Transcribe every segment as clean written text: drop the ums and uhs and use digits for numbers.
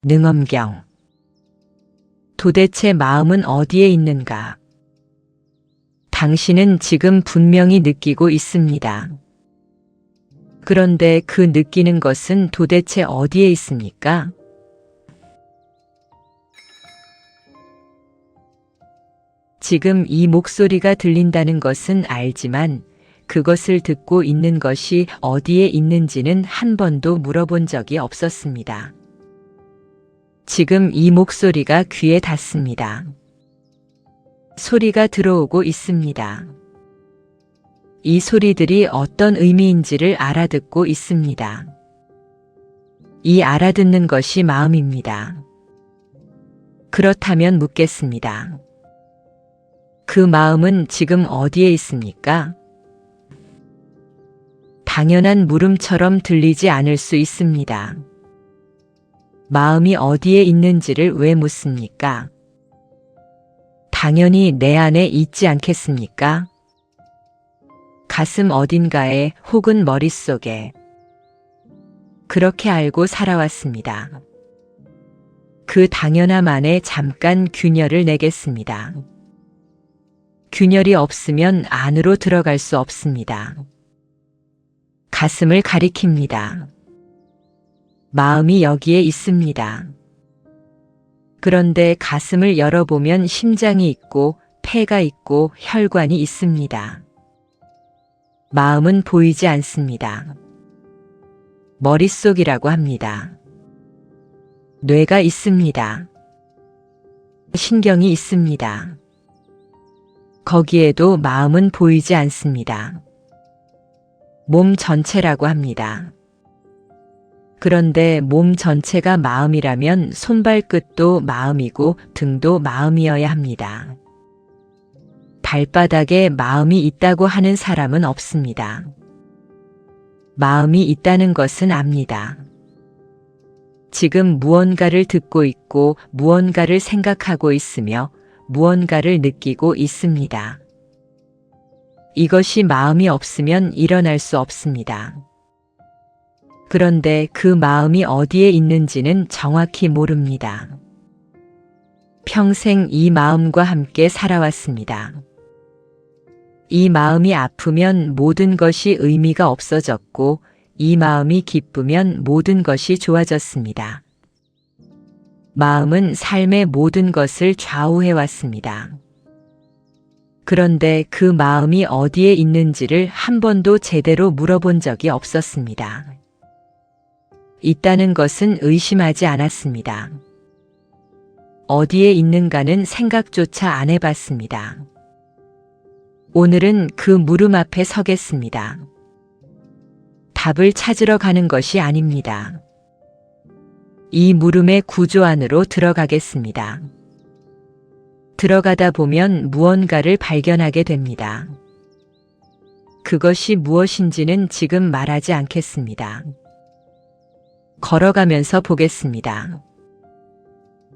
능엄경. 도대체 마음은 어디에 있는가? 당신은 지금 분명히 느끼고 있습니다. 그런데 그 느끼는 것은 도대체 어디에 있습니까? 지금 이 목소리가 들린다는 것은 알지만 그것을 듣고 있는 것이 어디에 있는지는 한 번도 물어본 적이 없었습니다. 지금 이 목소리가 귀에 닿습니다. 소리가 들어오고 있습니다. 이 소리들이 어떤 의미인지를 알아듣고 있습니다. 이 알아듣는 것이 마음입니다. 그렇다면 묻겠습니다. 그 마음은 지금 어디에 있습니까? 당연한 물음처럼 들리지 않을 수 있습니다. 마음이 어디에 있는지를 왜 묻습니까? 당연히 내 안에 있지 않겠습니까? 가슴 어딘가에 혹은 머릿속에. 그렇게 알고 살아왔습니다. 그 당연함 안에 잠깐 균열을 내겠습니다. 균열이 없으면 안으로 들어갈 수 없습니다. 가슴을 가리킵니다. 마음이 여기에 있습니다. 그런데 가슴을 열어보면 심장이 있고 폐가 있고 혈관이 있습니다. 마음은 보이지 않습니다. 머릿속이라고 합니다. 뇌가 있습니다. 신경이 있습니다. 거기에도 마음은 보이지 않습니다. 몸 전체라고 합니다. 그런데 몸 전체가 마음이라면 손발끝도 마음이고 등도 마음이어야 합니다. 발바닥에 마음이 있다고 하는 사람은 없습니다. 마음이 있다는 것은 압니다. 지금 무언가를 듣고 있고 무언가를 생각하고 있으며 무언가를 느끼고 있습니다. 이것이 마음이 없으면 일어날 수 없습니다. 그런데 그 마음이 어디에 있는지는 정확히 모릅니다. 평생 이 마음과 함께 살아왔습니다. 이 마음이 아프면 모든 것이 의미가 없어졌고 이 마음이 기쁘면 모든 것이 좋아졌습니다. 마음은 삶의 모든 것을 좌우해왔습니다. 그런데 그 마음이 어디에 있는지를 한 번도 제대로 물어본 적이 없었습니다. 있다는 것은 의심하지 않았습니다. 어디에 있는가는 생각조차 안 해봤습니다. 오늘은 그 물음 앞에 서겠습니다. 답을 찾으러 가는 것이 아닙니다. 이 물음의 구조 안으로 들어가겠습니다. 들어가다 보면 무언가를 발견하게 됩니다. 그것이 무엇인지는 지금 말하지 않겠습니다. 걸어가면서 보겠습니다.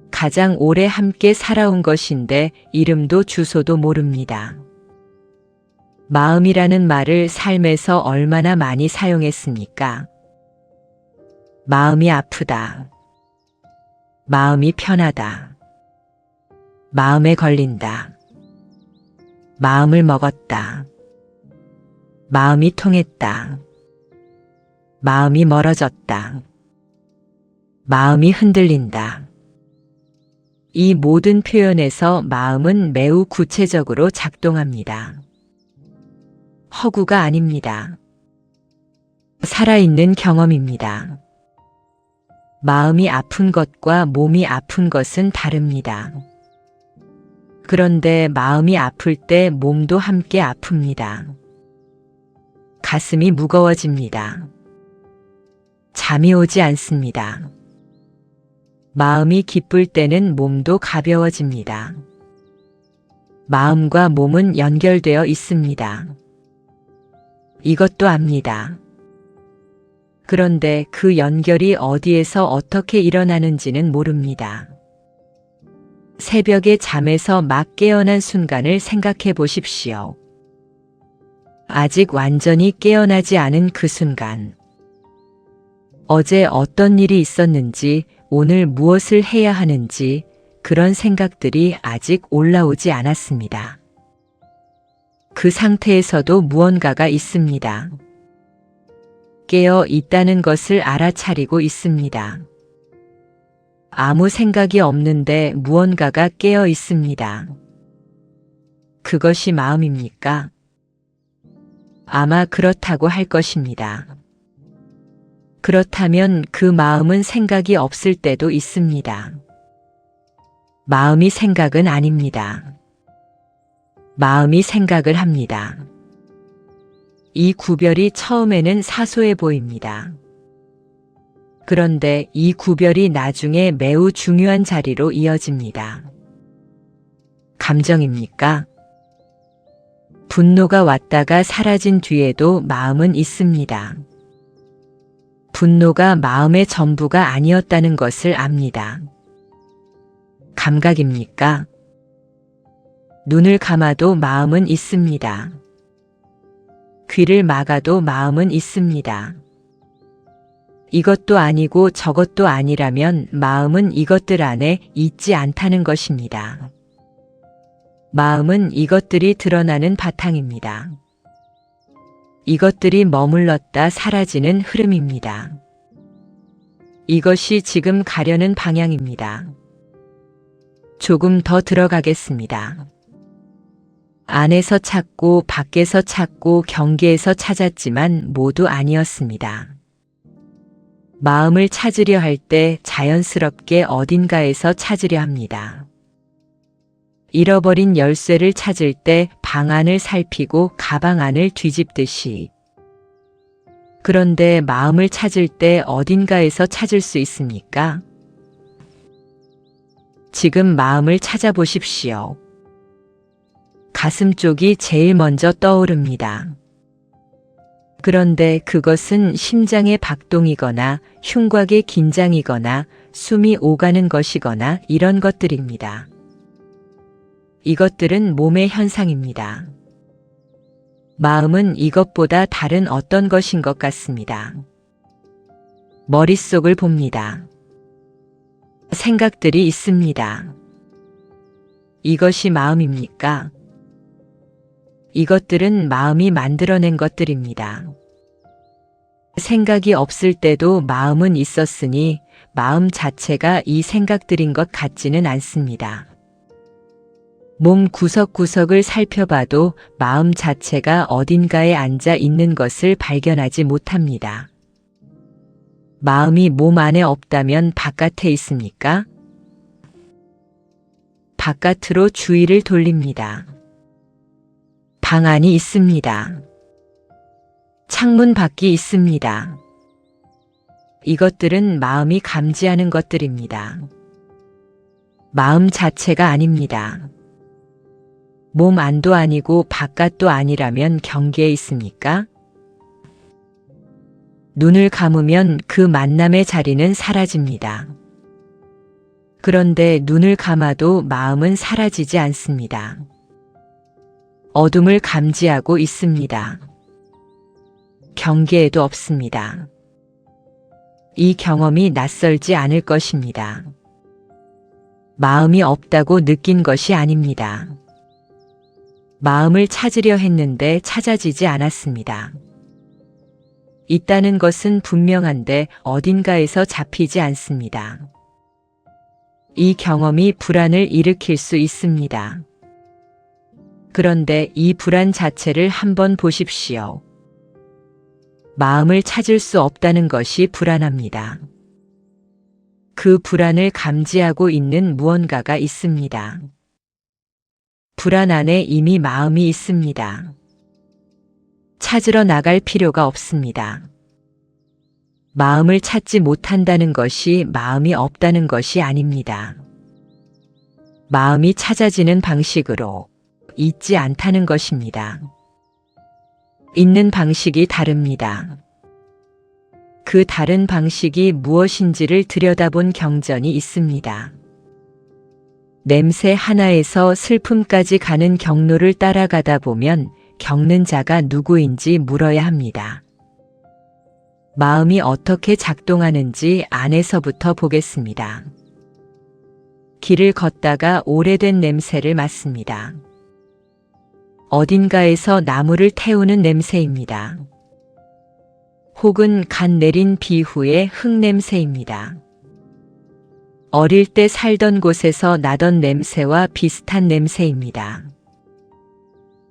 가장 오래 함께 살아온 것인데 이름도 주소도 모릅니다. 마음이라는 말을 삶에서 얼마나 많이 사용했습니까? 마음이 아프다. 마음이 편하다. 마음에 걸린다. 마음을 먹었다. 마음이 통했다. 마음이 멀어졌다. 마음이 흔들린다. 이 모든 표현에서 마음은 매우 구체적으로 작동합니다. 허구가 아닙니다. 살아있는 경험입니다. 마음이 아픈 것과 몸이 아픈 것은 다릅니다. 그런데 마음이 아플 때 몸도 함께 아픕니다. 가슴이 무거워집니다. 잠이 오지 않습니다. 마음이 기쁠 때는 몸도 가벼워집니다. 마음과 몸은 연결되어 있습니다. 이것도 압니다. 그런데 그 연결이 어디에서 어떻게 일어나는지는 모릅니다. 새벽에 잠에서 막 깨어난 순간을 생각해 보십시오. 아직 완전히 깨어나지 않은 그 순간. 어제 어떤 일이 있었는지, 오늘 무엇을 해야 하는지 그런 생각들이 아직 올라오지 않았습니다. 그 상태에서도 무언가가 있습니다. 깨어 있다는 것을 알아차리고 있습니다. 아무 생각이 없는데 무언가가 깨어 있습니다. 그것이 마음입니까? 아마 그렇다고 할 것입니다. 그렇다면 그 마음은 생각이 없을 때도 있습니다. 마음이 생각은 아닙니다. 마음이 생각을 합니다. 이 구별이 처음에는 사소해 보입니다. 그런데 이 구별이 나중에 매우 중요한 자리로 이어집니다. 감정입니까? 분노가 왔다가 사라진 뒤에도 마음은 있습니다. 분노가 마음의 전부가 아니었다는 것을 압니다. 감각입니까? 눈을 감아도 마음은 있습니다. 귀를 막아도 마음은 있습니다. 이것도 아니고 저것도 아니라면 마음은 이것들 안에 있지 않다는 것입니다. 마음은 이것들이 드러나는 바탕입니다. 이것들이 머물렀다 사라지는 흐름입니다. 이것이 지금 가려는 방향입니다. 조금 더 들어가겠습니다. 안에서 찾고 밖에서 찾고 경계에서 찾았지만 모두 아니었습니다. 마음을 찾으려 할 때 자연스럽게 어딘가에서 찾으려 합니다. 잃어버린 열쇠를 찾을 때 방 안을 살피고 가방 안을 뒤집듯이. 그런데 마음을 찾을 때 어딘가에서 찾을 수 있습니까? 지금 마음을 찾아보십시오. 가슴 쪽이 제일 먼저 떠오릅니다. 그런데 그것은 심장의 박동이거나 흉곽의 긴장이거나 숨이 오가는 것이거나 이런 것들입니다. 이것들은 몸의 현상입니다. 마음은 이것보다 다른 어떤 것인 것 같습니다. 머릿속을 봅니다. 생각들이 있습니다. 이것이 마음입니까? 이것들은 마음이 만들어낸 것들입니다. 생각이 없을 때도 마음은 있었으니 마음 자체가 이 생각들인 것 같지는 않습니다. 몸 구석구석을 살펴봐도 마음 자체가 어딘가에 앉아 있는 것을 발견하지 못합니다. 마음이 몸 안에 없다면 바깥에 있습니까? 바깥으로 주의를 돌립니다. 방 안이 있습니다. 창문 밖이 있습니다. 이것들은 마음이 감지하는 것들입니다. 마음 자체가 아닙니다. 몸 안도 아니고 바깥도 아니라면 경계에 있습니까? 눈을 감으면 그 만남의 자리는 사라집니다. 그런데 눈을 감아도 마음은 사라지지 않습니다. 어둠을 감지하고 있습니다. 경계에도 없습니다. 이 경험이 낯설지 않을 것입니다. 마음이 없다고 느낀 것이 아닙니다. 마음을 찾으려 했는데 찾아지지 않았습니다. 있다는 것은 분명한데 어딘가에서 잡히지 않습니다. 이 경험이 불안을 일으킬 수 있습니다. 그런데 이 불안 자체를 한번 보십시오. 마음을 찾을 수 없다는 것이 불안합니다. 그 불안을 감지하고 있는 무언가가 있습니다. 불안 안에 이미 마음이 있습니다. 찾으러 나갈 필요가 없습니다. 마음을 찾지 못한다는 것이 마음이 없다는 것이 아닙니다. 마음이 찾아지는 방식으로 있지 않다는 것입니다. 있는 방식이 다릅니다. 그 다른 방식이 무엇인지를 들여다본 경전이 있습니다. 냄새 하나에서 슬픔까지 가는 경로를 따라가다 보면 겪는 자가 누구인지 물어야 합니다. 마음이 어떻게 작동하는지 안에서부터 보겠습니다. 길을 걷다가 오래된 냄새를 맡습니다. 어딘가에서 나무를 태우는 냄새입니다. 혹은 간 내린 비 후의 흙냄새입니다. 어릴 때 살던 곳에서 나던 냄새와 비슷한 냄새입니다.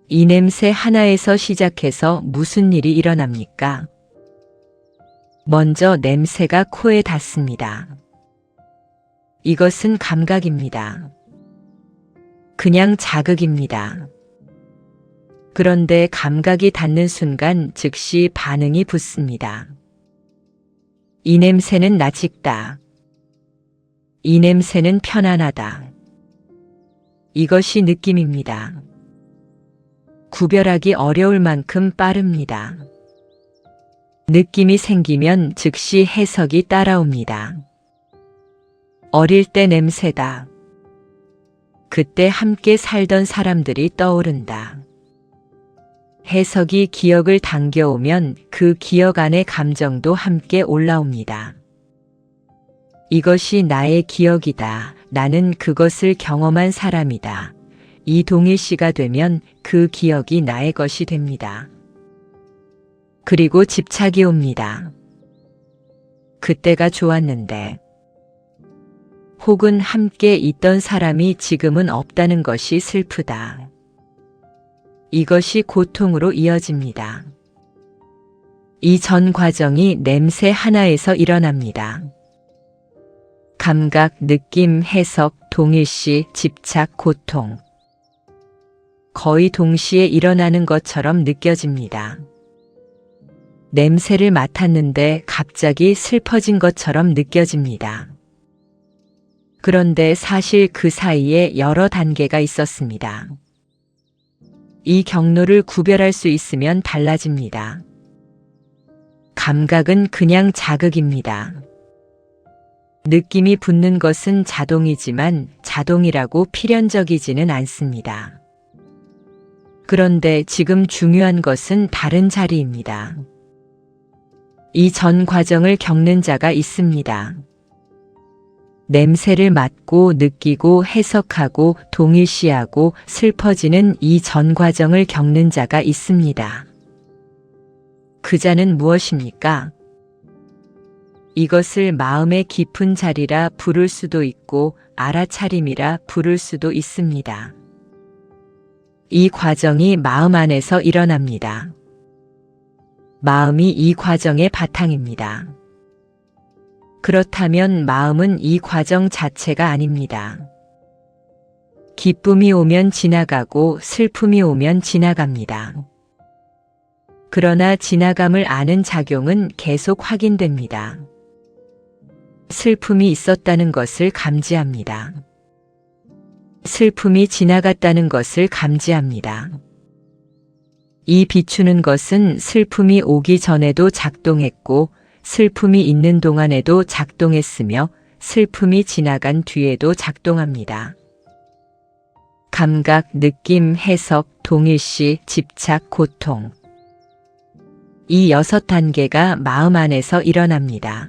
이 냄새 하나에서 시작해서 무슨 일이 일어납니까? 먼저 냄새가 코에 닿습니다. 이것은 감각입니다. 그냥 자극입니다. 그런데 감각이 닿는 순간 즉시 반응이 붙습니다. 이 냄새는 낯익다. 이 냄새는 편안하다. 이것이 느낌입니다. 구별하기 어려울 만큼 빠릅니다. 느낌이 생기면 즉시 해석이 따라옵니다. 어릴 때 냄새다. 그때 함께 살던 사람들이 떠오른다. 해석이 기억을 당겨오면 그 기억 안의 감정도 함께 올라옵니다. 이것이 나의 기억이다. 나는 그것을 경험한 사람이다. 이 동일시가 되면 그 기억이 나의 것이 됩니다. 그리고 집착이 옵니다. 그때가 좋았는데. 혹은 함께 있던 사람이 지금은 없다는 것이 슬프다. 이것이 고통으로 이어집니다. 이 전 과정이 냄새 하나에서 일어납니다. 감각, 느낌, 해석, 동일시, 집착, 고통. 거의 동시에 일어나는 것처럼 느껴집니다. 냄새를 맡았는데 갑자기 슬퍼진 것처럼 느껴집니다. 그런데 사실 그 사이에 여러 단계가 있었습니다. 이 경로를 구별할 수 있으면 달라집니다. 감각은 그냥 자극입니다. 느낌이 붙는 것은 자동이지만 자동이라고 필연적이지는 않습니다. 그런데 지금 중요한 것은 다른 자리입니다. 이 전 과정을 겪는 자가 있습니다. 냄새를 맡고 느끼고 해석하고 동일시하고 슬퍼지는 이 전 과정을 겪는 자가 있습니다. 그 자는 무엇입니까? 이것을 마음의 깊은 자리라 부를 수도 있고 알아차림이라 부를 수도 있습니다. 이 과정이 마음 안에서 일어납니다. 마음이 이 과정의 바탕입니다. 그렇다면 마음은 이 과정 자체가 아닙니다. 기쁨이 오면 지나가고 슬픔이 오면 지나갑니다. 그러나 지나감을 아는 작용은 계속 확인됩니다. 슬픔이 있었다는 것을 감지합니다. 슬픔이 지나갔다는 것을 감지합니다. 이 비추는 것은 슬픔이 오기 전에도 작동했고 슬픔이 있는 동안에도 작동했으며 슬픔이 지나간 뒤에도 작동합니다. 감각, 느낌, 해석, 동일시, 집착, 고통. 이 6단계가 마음 안에서 일어납니다.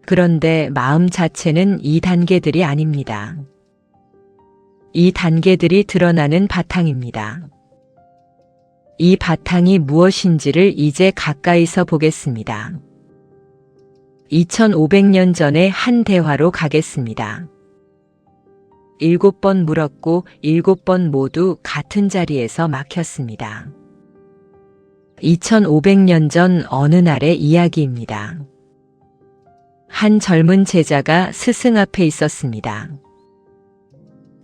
그런데 마음 자체는 이 단계들이 아닙니다. 이 단계들이 드러나는 바탕입니다. 이 바탕이 무엇인지를 이제 가까이서 보겠습니다. 2500년 전의 한 대화로 가겠습니다. 7번 물었고 7번 모두 같은 자리에서 막혔습니다. 2500년 전 어느 날의 이야기입니다. 한 젊은 제자가 스승 앞에 있었습니다.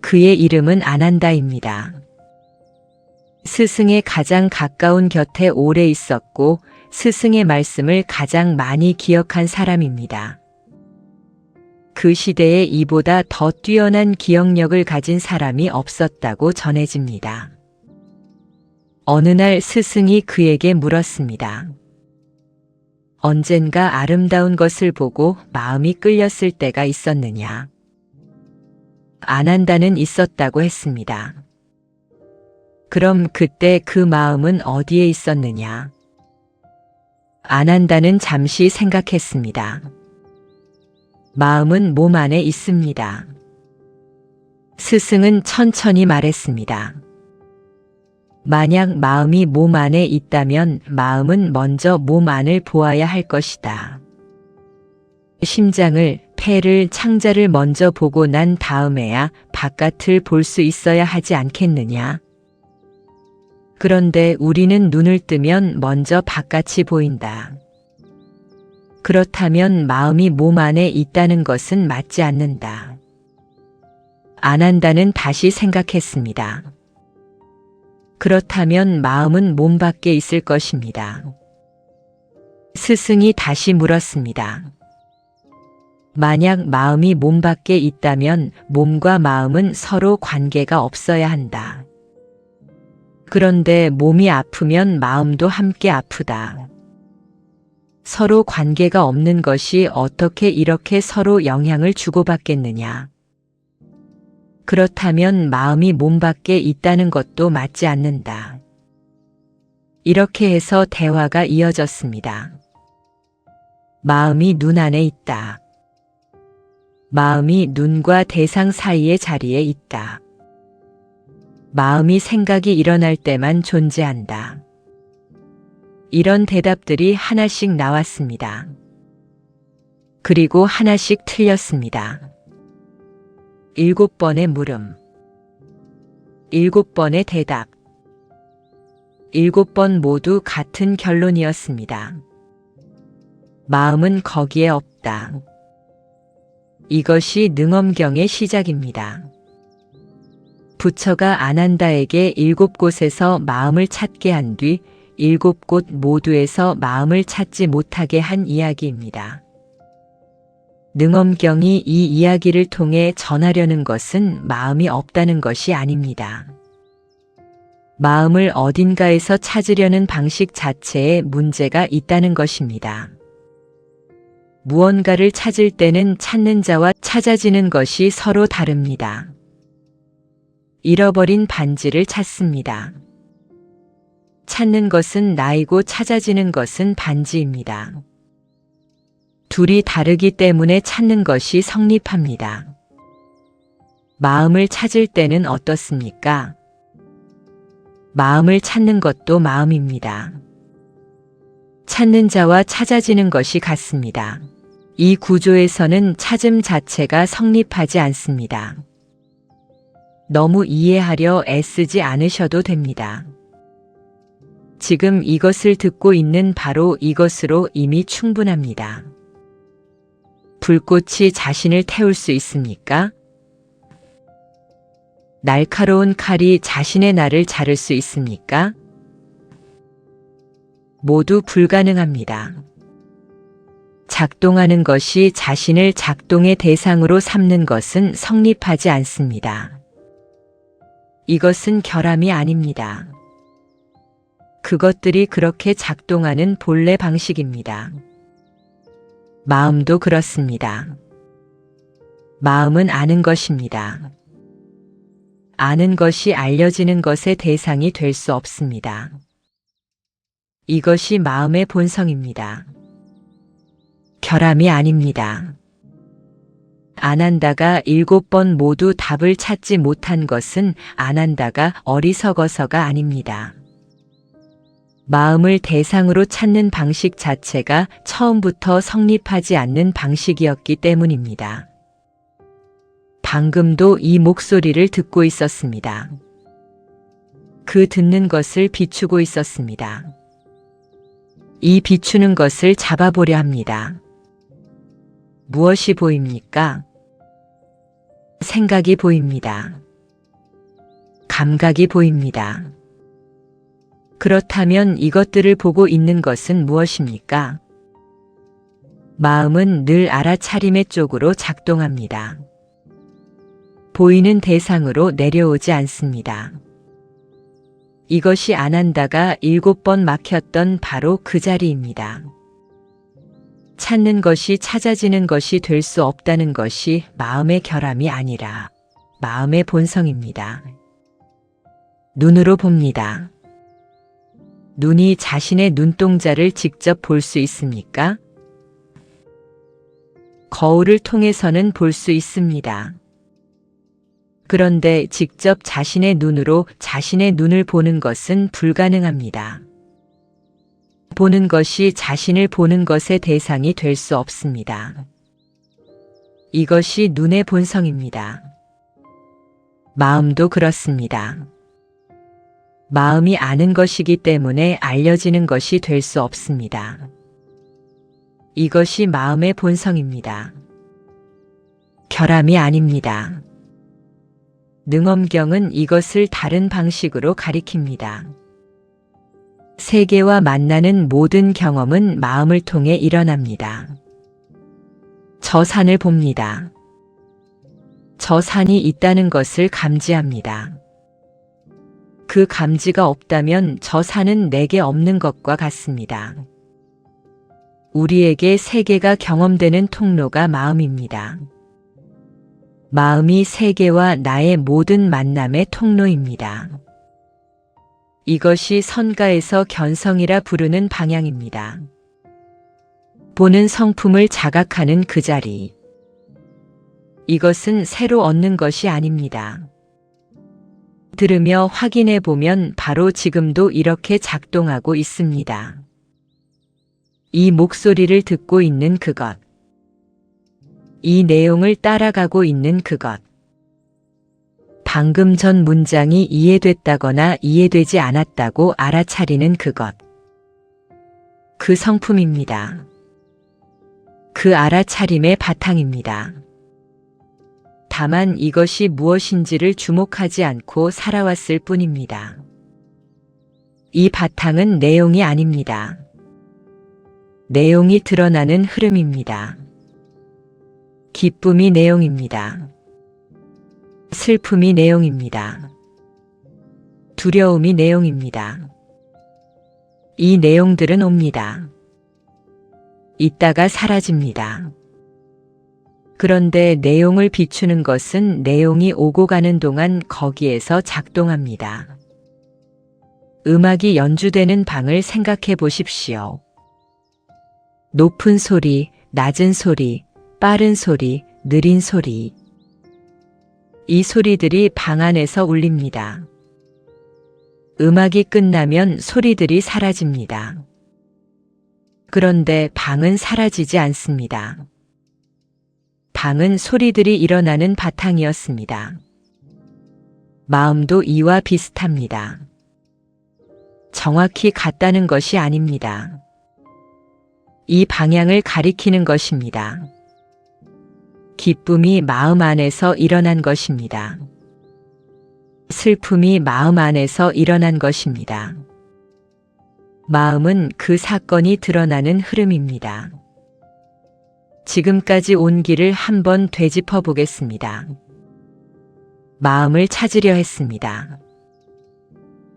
그의 이름은 아난다입니다. 스승의 가장 가까운 곁에 오래 있었고 스승의 말씀을 가장 많이 기억한 사람입니다. 그 시대에 이보다 더 뛰어난 기억력을 가진 사람이 없었다고 전해집니다. 어느 날 스승이 그에게 물었습니다. 언젠가 아름다운 것을 보고 마음이 끌렸을 때가 있었느냐? 아난다는 있었다고 했습니다. 그럼 그때 그 마음은 어디에 있었느냐? 안한다는 잠시 생각했습니다. 마음은 몸 안에 있습니다. 스승은 천천히 말했습니다. 만약 마음이 몸 안에 있다면 마음은 먼저 몸 안을 보아야 할 것이다. 심장을, 폐를, 창자를 먼저 보고 난 다음에야 바깥을 볼 수 있어야 하지 않겠느냐? 그런데 우리는 눈을 뜨면 먼저 바깥이 보인다. 그렇다면 마음이 몸 안에 있다는 것은 맞지 않는다. 안한다는 다시 생각했습니다. 그렇다면 마음은 몸 밖에 있을 것입니다. 스승이 다시 물었습니다. 만약 마음이 몸 밖에 있다면 몸과 마음은 서로 관계가 없어야 한다. 그런데 몸이 아프면 마음도 함께 아프다. 서로 관계가 없는 것이 어떻게 이렇게 서로 영향을 주고받겠느냐. 그렇다면 마음이 몸 밖에 있다는 것도 맞지 않는다. 이렇게 해서 대화가 이어졌습니다. 마음이 눈 안에 있다. 마음이 눈과 대상 사이의 자리에 있다. 마음이 생각이 일어날 때만 존재한다. 이런 대답들이 하나씩 나왔습니다. 그리고 하나씩 틀렸습니다. 7번의 물음, 7번의 대답, 7번 모두 같은 결론이었습니다. 마음은 거기에 없다. 이것이 능엄경의 시작입니다. 부처가 안한다에게 7곳에서 마음을 찾게 한 뒤 7곳 모두에서 마음을 찾지 못하게 한 이야기입니다. 능엄경이 이 이야기를 통해 전하려는 것은 마음이 없다는 것이 아닙니다. 마음을 어딘가에서 찾으려는 방식 자체에 문제가 있다는 것입니다. 무언가를 찾을 때는 찾는 자와 찾아지는 것이 서로 다릅니다. 잃어버린 반지를 찾습니다. 찾는 것은 나이고 찾아지는 것은 반지입니다. 둘이 다르기 때문에 찾는 것이 성립합니다. 마음을 찾을 때는 어떻습니까? 마음을 찾는 것도 마음입니다. 찾는 자와 찾아지는 것이 같습니다. 이 구조에서는 찾음 자체가 성립하지 않습니다. 너무 이해하려 애쓰지 않으셔도 됩니다. 지금 이것을 듣고 있는 바로 이것으로 이미 충분합니다. 불꽃이 자신을 태울 수 있습니까? 날카로운 칼이 자신의 날을 자를 수 있습니까? 모두 불가능합니다. 작동하는 것이 자신을 작동의 대상으로 삼는 것은 성립하지 않습니다. 이것은 결함이 아닙니다. 그것들이 그렇게 작동하는 본래 방식입니다. 마음도 그렇습니다. 마음은 아는 것입니다. 아는 것이 알려지는 것의 대상이 될 수 없습니다. 이것이 마음의 본성입니다. 결함이 아닙니다. 안한다가 7번 모두 답을 찾지 못한 것은 안한다가 어리석어서가 아닙니다. 마음을 대상으로 찾는 방식 자체가 처음부터 성립하지 않는 방식이었기 때문입니다. 방금도 이 목소리를 듣고 있었습니다. 그 듣는 것을 비추고 있었습니다. 이 비추는 것을 잡아보려 합니다. 무엇이 보입니까? 생각이 보입니다. 감각이 보입니다. 그렇다면 이것들을 보고 있는 것은 무엇입니까? 마음은 늘 알아차림의 쪽으로 작동합니다. 보이는 대상으로 내려오지 않습니다. 이것이 안한다가 7번 막혔던 바로 그 자리입니다. 찾는 것이 찾아지는 것이 될 수 없다는 것이 마음의 결함이 아니라 마음의 본성입니다. 눈으로 봅니다. 눈이 자신의 눈동자를 직접 볼 수 있습니까? 거울을 통해서는 볼 수 있습니다. 그런데 직접 자신의 눈으로 자신의 눈을 보는 것은 불가능합니다. 보는 것이 자신을 보는 것의 대상이 될 수 없습니다. 이것이 눈의 본성입니다. 마음도 그렇습니다. 마음이 아는 것이기 때문에 알려지는 것이 될 수 없습니다. 이것이 마음의 본성입니다. 결함이 아닙니다. 능엄경은 이것을 다른 방식으로 가리킵니다. 세계와 만나는 모든 경험은 마음을 통해 일어납니다. 저 산을 봅니다. 저 산이 있다는 것을 감지합니다. 그 감지가 없다면 저 산은 내게 없는 것과 같습니다. 우리에게 세계가 경험되는 통로가 마음입니다. 마음이 세계와 나의 모든 만남의 통로입니다. 이것이 선가에서 견성이라 부르는 방향입니다. 보는 성품을 자각하는 그 자리. 이것은 새로 얻는 것이 아닙니다. 들으며 확인해 보면 바로 지금도 이렇게 작동하고 있습니다. 이 목소리를 듣고 있는 그것. 이 내용을 따라가고 있는 그것. 방금 전 문장이 이해됐다거나 이해되지 않았다고 알아차리는 그것. 그 성품입니다. 그 알아차림의 바탕입니다. 다만 이것이 무엇인지를 주목하지 않고 살아왔을 뿐입니다. 이 바탕은 내용이 아닙니다. 내용이 드러나는 흐름입니다. 기쁨이 내용입니다. 슬픔이 내용입니다. 두려움이 내용입니다. 이 내용들은 옵니다. 있다가 사라집니다. 그런데 내용을 비추는 것은 내용이 오고 가는 동안 거기에서 작동합니다. 음악이 연주되는 방을 생각해 보십시오. 높은 소리, 낮은 소리, 빠른 소리, 느린 소리. 이 소리들이 방 안에서 울립니다. 음악이 끝나면 소리들이 사라집니다. 그런데 방은 사라지지 않습니다. 방은 소리들이 일어나는 바탕이었습니다. 마음도 이와 비슷합니다. 정확히 같다는 것이 아닙니다. 이 방향을 가리키는 것입니다. 기쁨이 마음 안에서 일어난 것입니다. 슬픔이 마음 안에서 일어난 것입니다. 마음은 그 사건이 드러나는 흐름입니다. 지금까지 온 길을 한번 되짚어 보겠습니다. 마음을 찾으려 했습니다.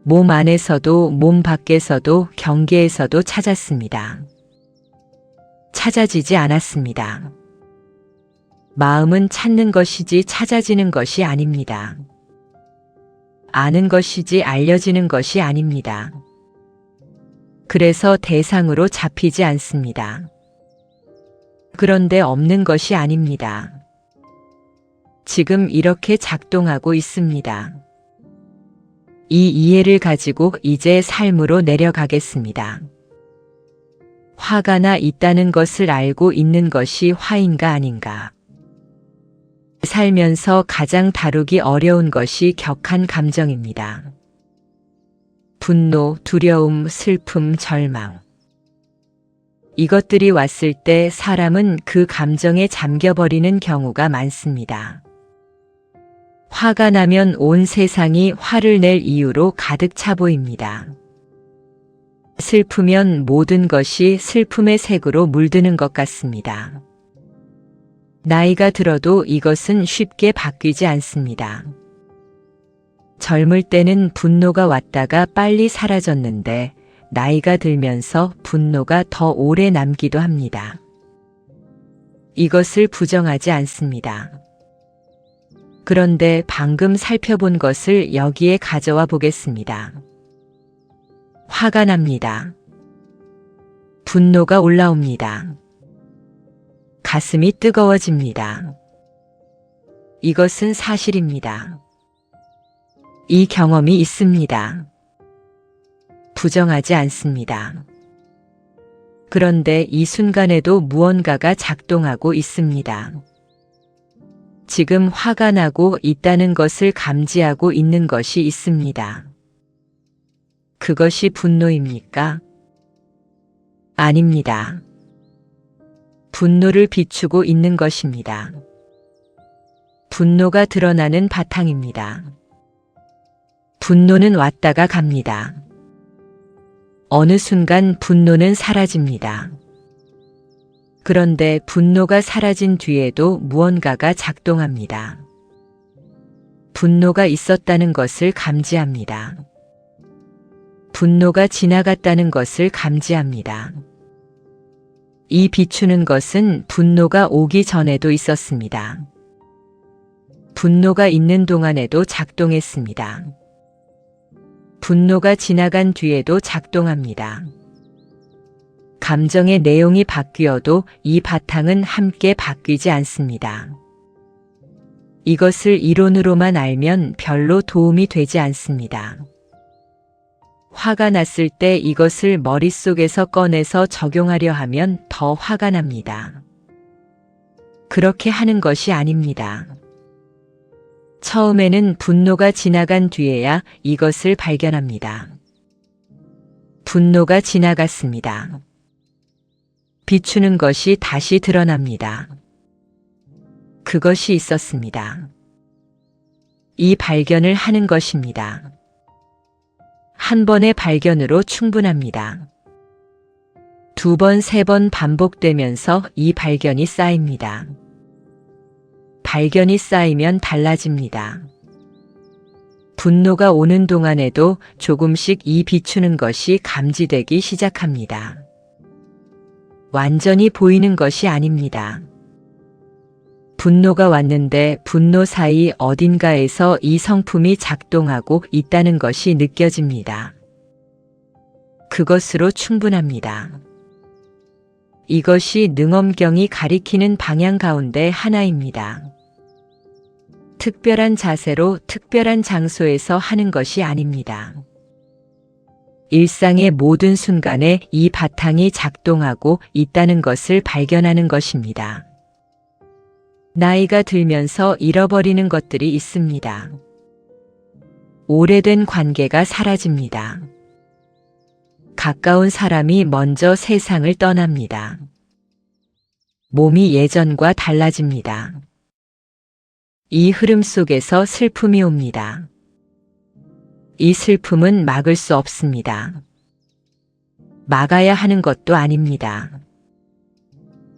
몸 안에서도 몸 밖에서도 경계에서도 찾았습니다. 찾아지지 않았습니다. 마음은 찾는 것이지 찾아지는 것이 아닙니다. 아는 것이지 알려지는 것이 아닙니다. 그래서 대상으로 잡히지 않습니다. 그런데 없는 것이 아닙니다. 지금 이렇게 작동하고 있습니다. 이 이해를 가지고 이제 삶으로 내려가겠습니다. 화가 나 있다는 것을 알고 있는 것이 화인가 아닌가. 살면서 가장 다루기 어려운 것이 격한 감정입니다. 분노, 두려움, 슬픔, 절망. 이것들이 왔을 때 사람은 그 감정에 잠겨버리는 경우가 많습니다. 화가 나면 온 세상이 화를 낼 이유로 가득 차 보입니다. 슬프면 모든 것이 슬픔의 색으로 물드는 것 같습니다. 나이가 들어도 이것은 쉽게 바뀌지 않습니다. 젊을 때는 분노가 왔다가 빨리 사라졌는데 나이가 들면서 분노가 더 오래 남기도 합니다. 이것을 부정하지 않습니다. 그런데 방금 살펴본 것을 여기에 가져와 보겠습니다. 화가 납니다. 분노가 올라옵니다. 가슴이 뜨거워집니다. 이것은 사실입니다. 이 경험이 있습니다. 부정하지 않습니다. 그런데 이 순간에도 무언가가 작동하고 있습니다. 지금 화가 나고 있다는 것을 감지하고 있는 것이 있습니다. 그것이 분노입니까? 아닙니다. 분노를 비추고 있는 것입니다. 분노가 드러나는 바탕입니다. 분노는 왔다가 갑니다. 어느 순간 분노는 사라집니다. 그런데 분노가 사라진 뒤에도 무언가가 작동합니다. 분노가 있었다는 것을 감지합니다. 분노가 지나갔다는 것을 감지합니다. 이 비추는 것은 분노가 오기 전에도 있었습니다. 분노가 있는 동안에도 작동했습니다. 분노가 지나간 뒤에도 작동합니다. 감정의 내용이 바뀌어도 이 바탕은 함께 바뀌지 않습니다. 이것을 이론으로만 알면 별로 도움이 되지 않습니다. 화가 났을 때 이것을 머릿속에서 꺼내서 적용하려 하면 더 화가 납니다. 그렇게 하는 것이 아닙니다. 처음에는 분노가 지나간 뒤에야 이것을 발견합니다. 분노가 지나갔습니다. 비추는 것이 다시 드러납니다. 그것이 있었습니다. 이 발견을 하는 것입니다. 한 번의 발견으로 충분합니다. 두 번, 세 번 반복되면서 이 발견이 쌓입니다. 발견이 쌓이면 달라집니다. 분노가 오는 동안에도 조금씩 이 비추는 것이 감지되기 시작합니다. 완전히 보이는 것이 아닙니다. 분노가 왔는데 분노 사이 어딘가에서 이 성품이 작동하고 있다는 것이 느껴집니다. 그것으로 충분합니다. 이것이 능엄경이 가리키는 방향 가운데 하나입니다. 특별한 자세로 특별한 장소에서 하는 것이 아닙니다. 일상의 모든 순간에 이 바탕이 작동하고 있다는 것을 발견하는 것입니다. 나이가 들면서 잃어버리는 것들이 있습니다. 오래된 관계가 사라집니다. 가까운 사람이 먼저 세상을 떠납니다. 몸이 예전과 달라집니다. 이 흐름 속에서 슬픔이 옵니다. 이 슬픔은 막을 수 없습니다. 막아야 하는 것도 아닙니다.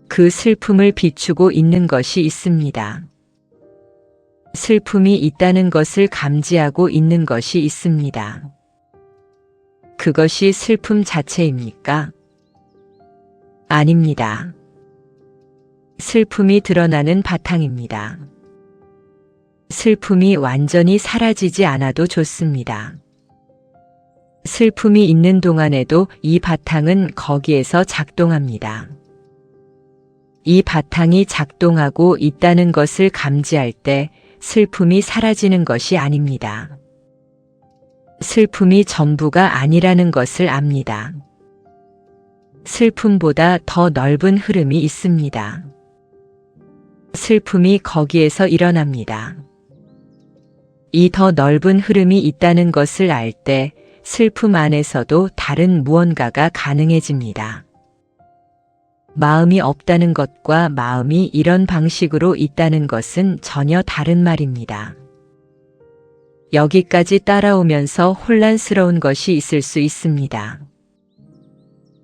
그 슬픔을 비추고 있는 것이 있습니다. 슬픔이 있다는 것을 감지하고 있는 것이 있습니다. 그것이 슬픔 자체입니까? 아닙니다. 슬픔이 드러나는 바탕입니다. 슬픔이 완전히 사라지지 않아도 좋습니다. 슬픔이 있는 동안에도 이 바탕은 거기에서 작동합니다. 이 바탕이 작동하고 있다는 것을 감지할 때 슬픔이 사라지는 것이 아닙니다. 슬픔이 전부가 아니라는 것을 압니다. 슬픔보다 더 넓은 흐름이 있습니다. 슬픔이 거기에서 일어납니다. 이 더 넓은 흐름이 있다는 것을 알 때 슬픔 안에서도 다른 무언가가 가능해집니다. 마음이 없다는 것과 마음이 이런 방식으로 있다는 것은 전혀 다른 말입니다. 여기까지 따라오면서 혼란스러운 것이 있을 수 있습니다.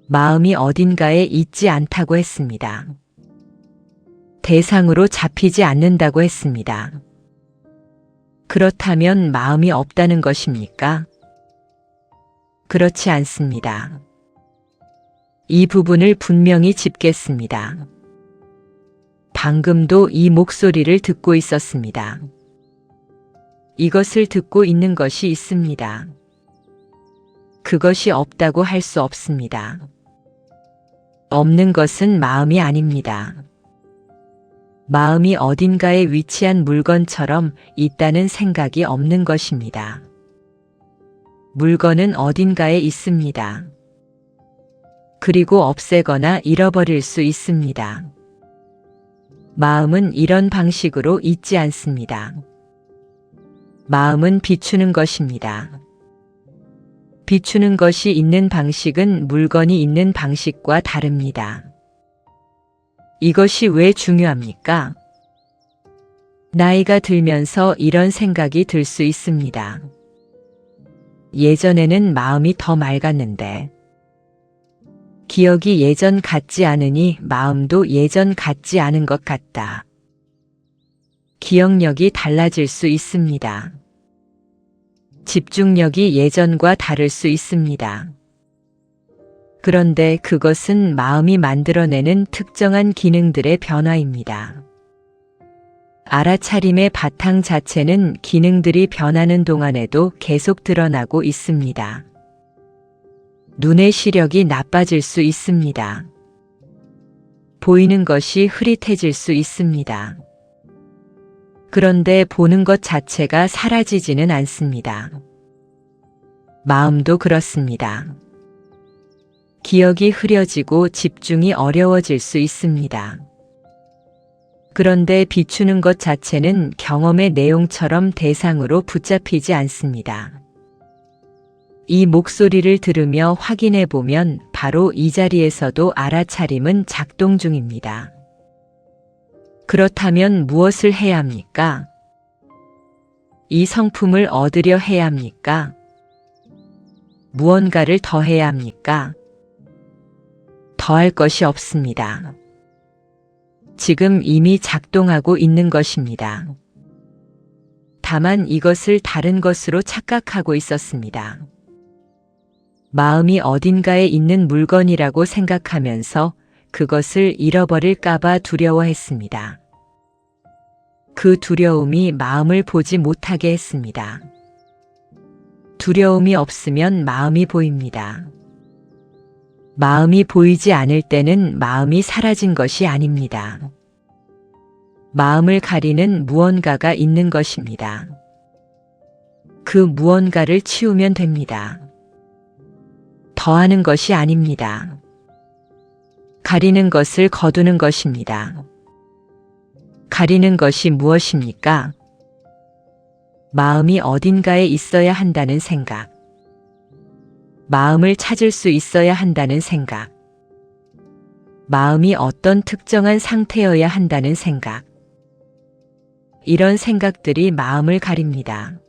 마음이 어딘가에 있지 않다고 했습니다. 대상으로 잡히지 않는다고 했습니다. 그렇다면 마음이 없다는 것입니까? 그렇지 않습니다. 이 부분을 분명히 짚겠습니다. 방금도 이 목소리를 듣고 있었습니다. 이것을 듣고 있는 것이 있습니다. 그것이 없다고 할 수 없습니다. 없는 것은 마음이 아닙니다. 마음이 어딘가에 위치한 물건처럼 있다는 생각이 없는 것입니다. 물건은 어딘가에 있습니다. 그리고 없애거나 잃어버릴 수 있습니다. 마음은 이런 방식으로 있지 않습니다. 마음은 비추는 것입니다. 비추는 것이 있는 방식은 물건이 있는 방식과 다릅니다. 이것이 왜 중요합니까? 나이가 들면서 이런 생각이 들 수 있습니다. 예전에는 마음이 더 맑았는데, 기억이 예전 같지 않으니 마음도 예전 같지 않은 것 같다. 기억력이 달라질 수 있습니다. 집중력이 예전과 다를 수 있습니다. 그런데 그것은 마음이 만들어내는 특정한 기능들의 변화입니다. 알아차림의 바탕 자체는 기능들이 변하는 동안에도 계속 드러나고 있습니다. 눈의 시력이 나빠질 수 있습니다. 보이는 것이 흐릿해질 수 있습니다. 그런데 보는 것 자체가 사라지지는 않습니다. 마음도 그렇습니다. 기억이 흐려지고 집중이 어려워질 수 있습니다. 그런데 비추는 것 자체는 경험의 내용처럼 대상으로 붙잡히지 않습니다. 이 목소리를 들으며 확인해 보면 바로 이 자리에서도 알아차림은 작동 중입니다. 그렇다면 무엇을 해야 합니까? 이 성품을 얻으려 해야 합니까? 무언가를 더 해야 합니까? 더할 것이 없습니다. 지금 이미 작동하고 있는 것입니다. 다만 이것을 다른 것으로 착각하고 있었습니다. 마음이 어딘가에 있는 물건이라고 생각하면서 그것을 잃어버릴까봐 두려워했습니다. 그 두려움이 마음을 보지 못하게 했습니다. 두려움이 없으면 마음이 보입니다. 마음이 보이지 않을 때는 마음이 사라진 것이 아닙니다. 마음을 가리는 무언가가 있는 것입니다. 그 무언가를 치우면 됩니다. 더하는 것이 아닙니다. 가리는 것을 거두는 것입니다. 가리는 것이 무엇입니까? 마음이 어딘가에 있어야 한다는 생각. 마음을 찾을 수 있어야 한다는 생각. 마음이 어떤 특정한 상태여야 한다는 생각. 이런 생각들이 마음을 가립니다.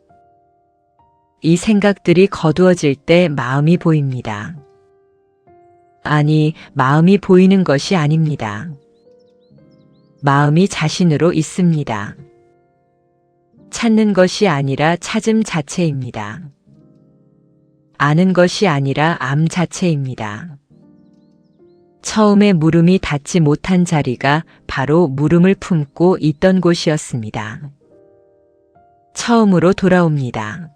이 생각들이 거두어질 때 마음이 보입니다. 아니, 마음이 보이는 것이 아닙니다. 마음이 자신으로 있습니다. 찾는 것이 아니라 찾음 자체입니다. 아는 것이 아니라 암 자체입니다. 처음에 물음이 닿지 못한 자리가 바로 물음을 품고 있던 곳이었습니다. 처음으로 돌아옵니다.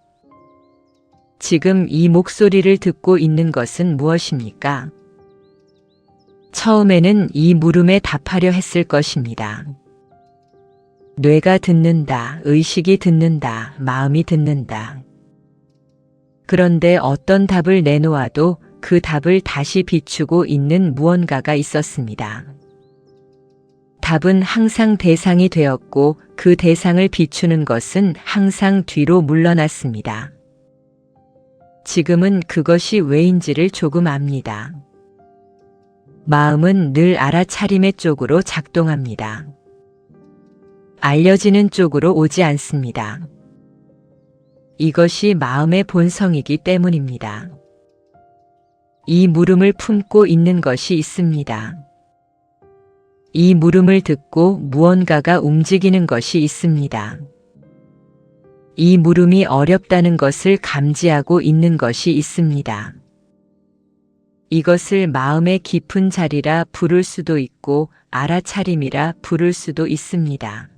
지금 이 목소리를 듣고 있는 것은 무엇입니까? 처음에는 이 물음에 답하려 했을 것입니다. 뇌가 듣는다, 의식이 듣는다, 마음이 듣는다. 그런데 어떤 답을 내놓아도 그 답을 다시 비추고 있는 무언가가 있었습니다. 답은 항상 대상이 되었고 그 대상을 비추는 것은 항상 뒤로 물러났습니다. 지금은 그것이 왜인지를 조금 압니다. 마음은 늘 알아차림의 쪽으로 작동합니다. 알려지는 쪽으로 오지 않습니다. 이것이 마음의 본성이기 때문입니다. 이 물음을 품고 있는 것이 있습니다. 이 물음을 듣고 무언가가 움직이는 것이 있습니다. 이 물음이 어렵다는 것을 감지하고 있는 것이 있습니다. 이것을 마음의 깊은 자리라 부를 수도 있고 알아차림이라 부를 수도 있습니다.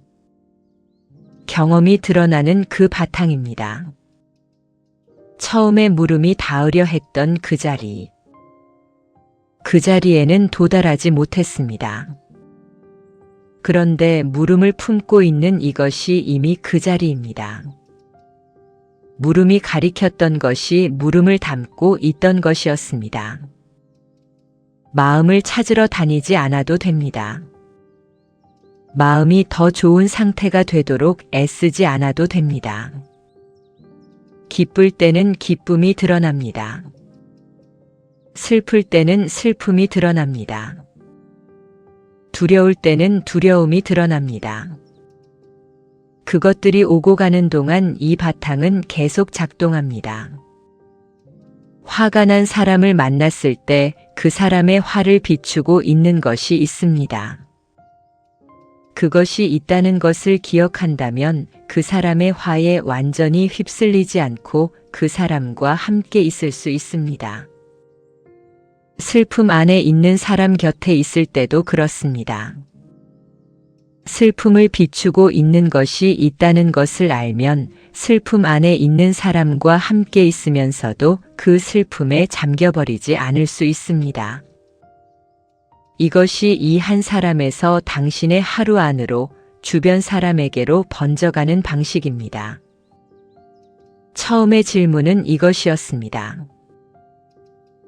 경험이 드러나는 그 바탕입니다. 처음에 물음이 닿으려 했던 그 자리. 그 자리에는 도달하지 못했습니다. 그런데 물음을 품고 있는 이것이 이미 그 자리입니다. 물음이 가리켰던 것이 물음을 담고 있던 것이었습니다. 마음을 찾으러 다니지 않아도 됩니다. 마음이 더 좋은 상태가 되도록 애쓰지 않아도 됩니다. 기쁠 때는 기쁨이 드러납니다. 슬플 때는 슬픔이 드러납니다. 두려울 때는 두려움이 드러납니다. 그것들이 오고 가는 동안 이 바탕은 계속 작동합니다. 화가 난 사람을 만났을 때 그 사람의 화를 비추고 있는 것이 있습니다. 그것이 있다는 것을 기억한다면 그 사람의 화에 완전히 휩쓸리지 않고 그 사람과 함께 있을 수 있습니다. 슬픔 안에 있는 사람 곁에 있을 때도 그렇습니다. 슬픔을 비추고 있는 것이 있다는 것을 알면 슬픔 안에 있는 사람과 함께 있으면서도 그 슬픔에 잠겨버리지 않을 수 있습니다. 이것이 이 한 사람에서 당신의 하루 안으로 주변 사람에게로 번져가는 방식입니다. 처음의 질문은 이것이었습니다.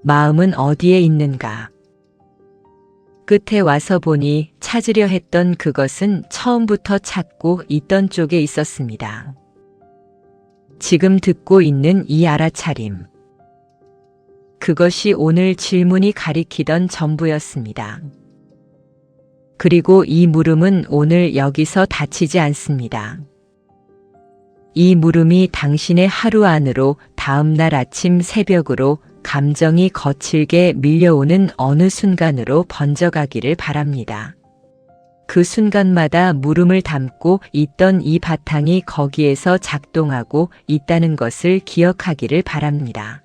마음은 어디에 있는가? 끝에 와서 보니 찾으려 했던 그것은 처음부터 찾고 있던 쪽에 있었습니다. 지금 듣고 있는 이 알아차림. 그것이 오늘 질문이 가리키던 전부였습니다. 그리고 이 물음은 오늘 여기서 닫히지 않습니다. 이 물음이 당신의 하루 안으로 다음 날 아침 새벽으로 감정이 거칠게 밀려오는 어느 순간으로 번져가기를 바랍니다. 그 순간마다 물음을 담고 있던 이 바탕이 거기에서 작동하고 있다는 것을 기억하기를 바랍니다.